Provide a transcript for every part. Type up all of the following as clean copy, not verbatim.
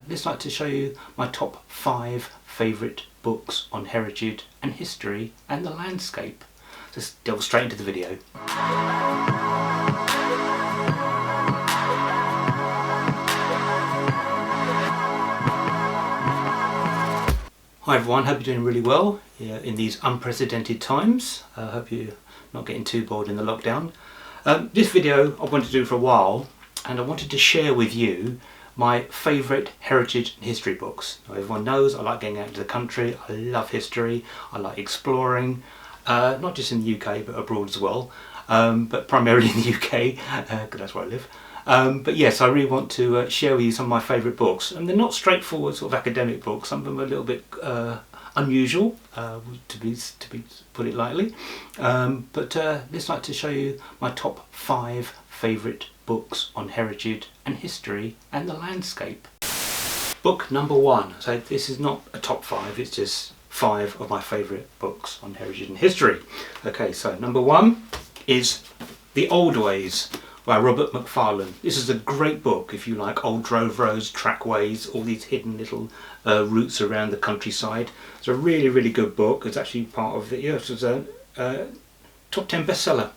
I'd just like to show you my top 5 favourite books on heritage and history and the landscape. Just delve straight into the video. Hi everyone, hope you're doing really well in these unprecedented times. I hope you're not getting too bored in the lockdown. This video I wanted to do for a while, and I wanted to share with you my favourite heritage and history books. Now, everyone knows I like getting out into the country, I love history, I like exploring, not just in the UK but abroad as well, but primarily in the UK because that's where I live. But yes, I really want to share with you some of my favourite books, and they're not straightforward sort of academic books. Some of them are a little bit unusual, to put it lightly. But I'd just like to show you my top 5 favourite books on heritage and history and the landscape. Book number 1. So this is not a top 5, it's just 5 of my favourite books on heritage and history. Okay, so number 1 is The Old Ways by Robert Macfarlane. This is a great book if you like old drove roads, trackways, all these hidden little routes around the countryside. It's a really, really good book. It's actually part of the, it was a top 10 bestseller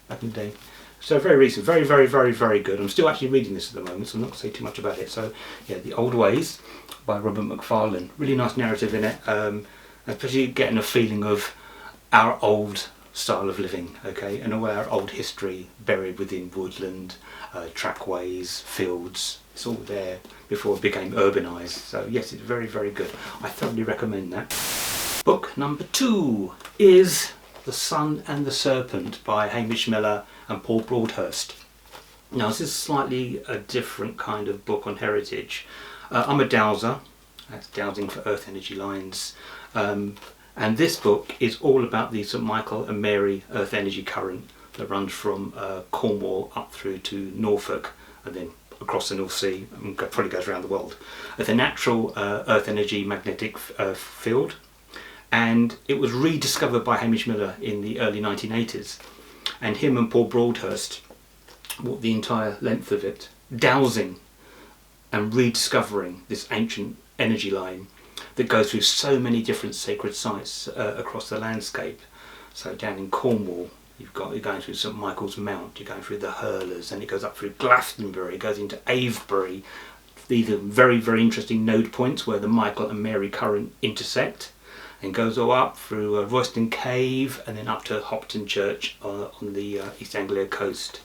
back in the day. So very recent, very, very, very, very good. I'm still actually reading this at the moment, so I'm not going to say too much about it. So yeah, The Old Ways by Robert Macfarlane. Really nice narrative in it, especially getting a feeling of our old style of living, okay, and all our old history buried within woodland, trackways, fields. It's all there before it became urbanised. So yes, it's very, very good. I thoroughly recommend that. Book number 2 is The Sun and the Serpent by Hamish Miller and Paul Broadhurst. Now this is slightly a different kind of book on heritage. I'm a dowser, that's dowsing for earth energy lines, and this book is all about the St Michael and Mary earth energy current that runs from Cornwall up through to Norfolk and then across the North Sea and probably goes around the world. It's a natural earth energy magnetic field, and it was rediscovered by Hamish Miller in the early 1980s, and him and Paul Broadhurst walked the entire length of it, dowsing and rediscovering this ancient energy line that goes through so many different sacred sites across the landscape. So down in Cornwall, you're going through St Michael's Mount, you're going through the Hurlers, and it goes up through Glastonbury, it goes into Avebury. These are very, very interesting node points where the Michael and Mary current intersect, and goes all up through Royston Cave and then up to Hopton Church on the East Anglia coast.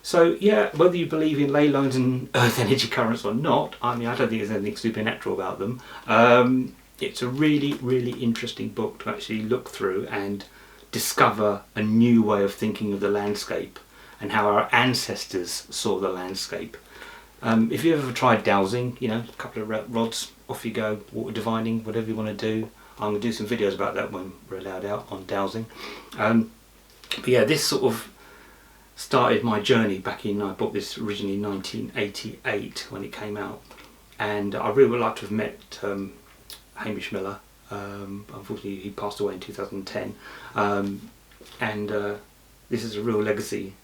So yeah, whether you believe in ley lines and earth energy currents or not, I mean, I don't think there's anything supernatural about them. It's a really, really interesting book to actually look through and discover a new way of thinking of the landscape and how our ancestors saw the landscape. If you've ever tried dowsing, you know, a couple of rods, off you go, water divining, whatever you want to do. I'm going to do some videos about that when we're allowed out on dowsing. But yeah, this sort of started my journey back in, I bought this originally in 1988 when it came out, and I really would like to have met Hamish Miller. Unfortunately he passed away in 2010, and this is a real legacy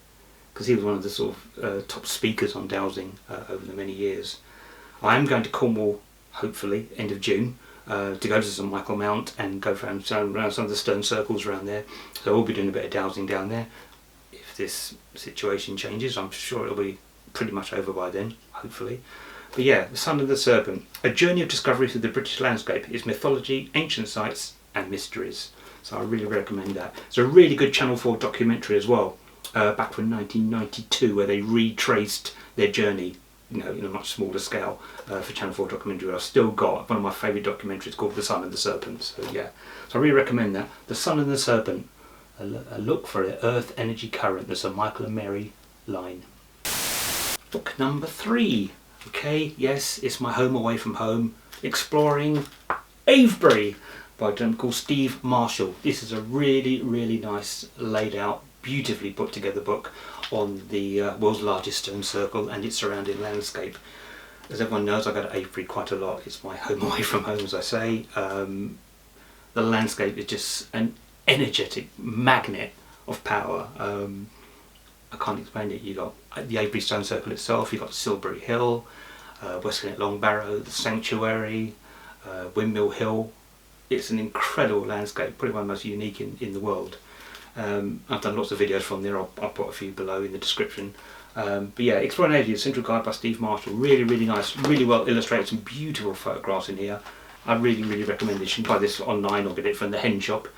because he was one of the sort of top speakers on dowsing over the many years. I am going to Cornwall hopefully end of June to go to St Michael Mount and go around some of the stone circles around there, so we'll be doing a bit of dowsing down there. If this situation changes, I'm sure it'll be pretty much over by then, hopefully. But yeah, The Sun and the Serpent, a journey of discovery through the British landscape, is mythology, ancient sites and mysteries. So I really recommend that. It's a really good Channel 4 documentary as well, back from 1992, where they retraced their journey, you know, in a much smaller scale for Channel 4 documentary. I've still got one of my favourite documentaries called The Sun and the Serpent. So yeah, so I really recommend that. The Sun and the Serpent. A look for the earth energy current, the St Michael and Mary line. Book number 3. Okay, yes, it's my home away from home, Exploring Avebury by a gentleman called Steve Marshall. This is a really, really nice laid out, beautifully put together book on the world's largest stone circle and its surrounding landscape. As everyone knows, I go to Avebury quite a lot. It's my home away from home, as I say. The landscape is just an energetic magnet of power. I can't explain it. You got the Avebury Stone Circle itself, you've got Silbury Hill, Westgate Long Barrow, the Sanctuary, Windmill Hill. It's an incredible landscape, probably one of the most unique in the world. I've done lots of videos from there. I'll put a few below in the description. But yeah, Exploring Asia, Central Guide by Steve Marshall. Really, really nice, really well illustrated, some beautiful photographs in here. I really, really recommend this. You can buy this online or get it from the Hen Shop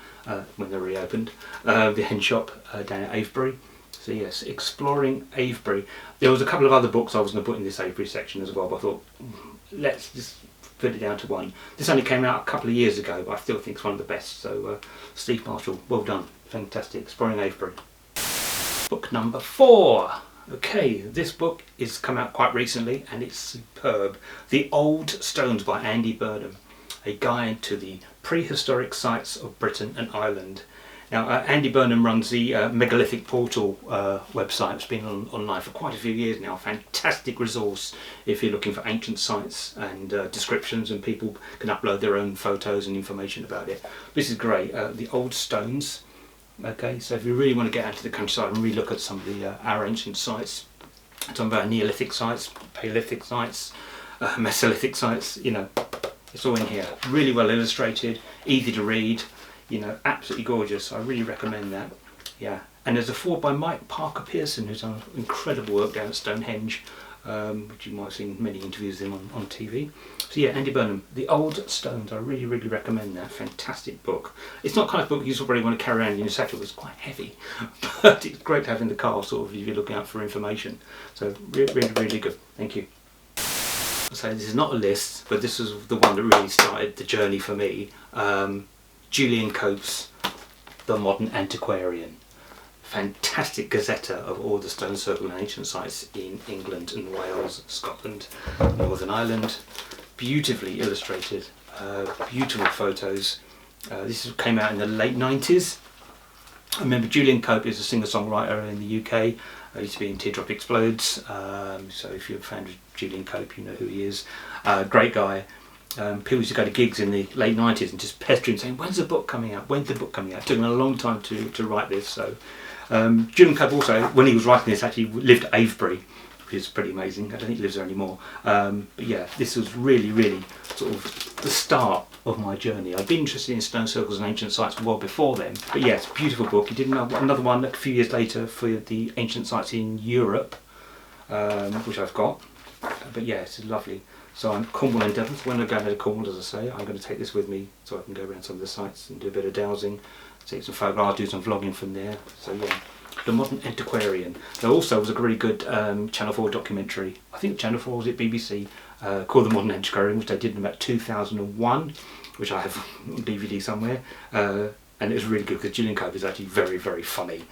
when they're reopened. The Hen Shop down at Avebury. So yes, Exploring Avebury. There was a couple of other books I was going to put in this Avebury section as well, but I thought, let's just put it down to one. This only came out a couple of years ago, but I still think it's one of the best. So Steve Marshall, well done. Fantastic. Exploring Avebury. Book number 4. Okay, this book is come out quite recently and it's superb. The Old Stones by Andy Burnham. A guide to the prehistoric sites of Britain and Ireland. Now, Andy Burnham runs the Megalithic Portal website. It's been online for quite a few years now. Fantastic resource if you're looking for ancient sites and descriptions, and people can upload their own photos and information about it. This is great. The Old Stones. Okay, so if you really want to get out to the countryside and really look at some of the our ancient sites, talking about Neolithic sites, Paleolithic sites, Mesolithic sites, you know, it's all in here. Really well illustrated, easy to read. You know, absolutely gorgeous. I really recommend that. Yeah, and there's a foreword by Mike Parker Pearson, who's done incredible work down at Stonehenge, which you might have seen many interviews with him on TV. So yeah, Andy Burnham, The Old Stones. I really, really recommend that. Fantastic book. It's not the kind of book you probably want to carry around in your satchel. It's quite heavy, but it's great to have in the car, sort of, if you're looking out for information. So really, really, really good. Thank you. So this is not a list, but this is the one that really started the journey for me. Julian Cope's The Modern Antiquarian. Fantastic gazetteer of all the stone circle and ancient sites in England and Wales, Scotland, Northern Ireland. Beautifully illustrated, beautiful photos. This came out in the late 90s. I remember Julian Cope is a singer-songwriter in the UK. He used to be in Teardrop Explodes. So if you're a fan of Julian Cope, you know who he is. Great guy. People used to go to gigs in the late 90s and just pester him saying, when's the book coming out? When's the book coming out? It took him a long time to write this. So Julian Cope also, when he was writing this, actually lived at Avebury, which is pretty amazing. I don't think he lives there anymore. But yeah, this was really, really sort of the start of my journey. I'd been interested in stone circles and ancient sites well before then. But yeah, it's a beautiful book. He did another one a few years later for the ancient sites in Europe, which I've got. But yeah, it's lovely. So I'm Cornwall and Devon. When I go to Cornwall, as I say, I'm going to take this with me so I can go around some of the sites and do a bit of dowsing, take some photographs, do some vlogging from there. So yeah, The Modern Antiquarian. There also was a really good Channel 4 documentary, I think Channel 4 was it, BBC, called The Modern Antiquarian, which they did in about 2001, which I have on DVD somewhere. And it was really good because Julian Cope is actually very, very funny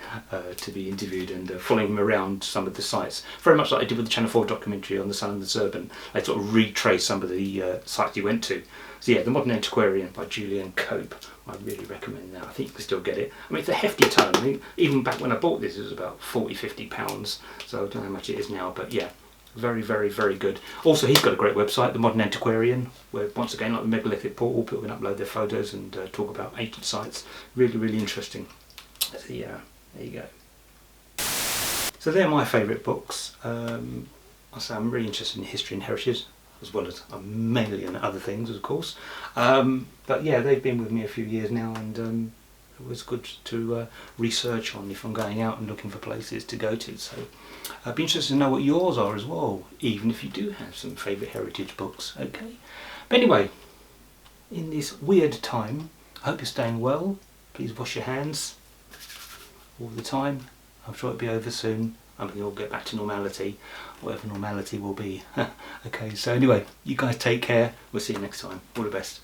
to be interviewed, and following him around some of the sites. Very much like I did with the Channel 4 documentary on the Sun and the Serpent. I sort of retrace some of the sites he went to. So yeah, The Modern Antiquarian by Julian Cope. I really recommend that. I think you can still get it. I mean, it's a hefty tome. I mean, even back when I bought this, it was about £40–50. So I don't know how much it is now, but yeah. Very, very, very good. Also, he's got a great website, The Modern Antiquarian, where once again, like the Megalithic Portal, people can upload their photos and talk about ancient sites. Really, really interesting. So yeah, there you go. So they're my favourite books. I say I'm really interested in history and heritage, as well as a million other things, of course. But yeah, they've been with me a few years now, and it was good to research on if I'm going out and looking for places to go to. So I'd be interested to know what yours are as well, even if you do have some favourite heritage books. Okay. But anyway, in this weird time, I hope you're staying well. Please wash your hands all the time. I'm sure it'll be over soon. I mean, we'll get back to normality, whatever normality will be. Okay, so anyway, you guys take care. We'll see you next time. All the best.